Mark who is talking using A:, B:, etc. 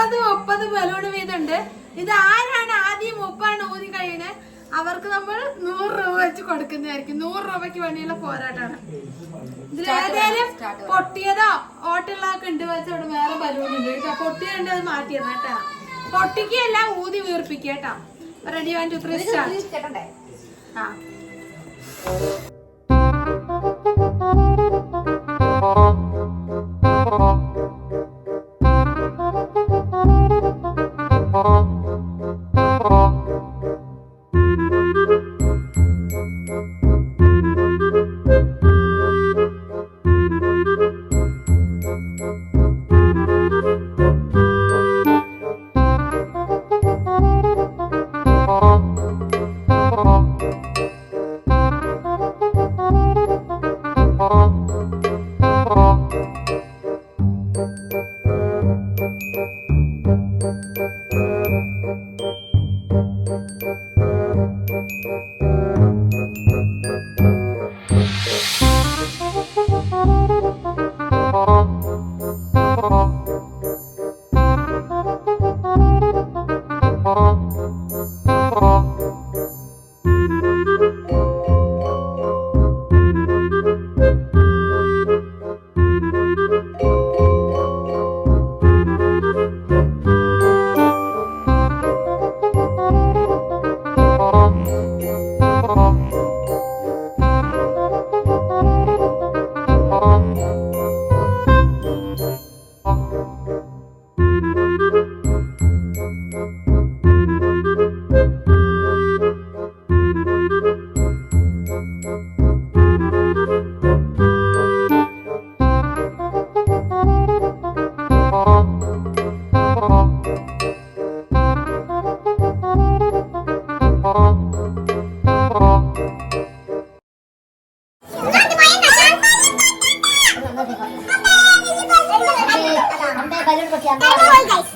A: 30 balloon വീതമുണ്ട്. ഇത് ആരാണ് ആദ്യം 30 ഊതി കഴിയുന്നത് അവർക്ക് നമ്മൾ 100 രൂപ വെച്ച് കൊടുക്കുന്നതായിരിക്കും. 100 രൂപയ്ക്ക് വേണ്ടിയുള്ള പോരാട്ടമാണ്. ഇതിൽ ഏതായാലും പൊട്ടിയതോ ഓട്ടുള്ളതൊക്കെ ഉണ്ട് വെച്ചാൽ ഇവിടെ വേറെ ബലൂൺ ഉണ്ട് കേട്ടോ. പൊട്ടിയുണ്ട് അത് മാറ്റിയത് കേട്ടോ. പൊട്ടിക്കല്ല ഊതി വീർപ്പിക്കുക കേട്ടോ. Ready 1 2 3 start. ആ
B: balloon ko siya.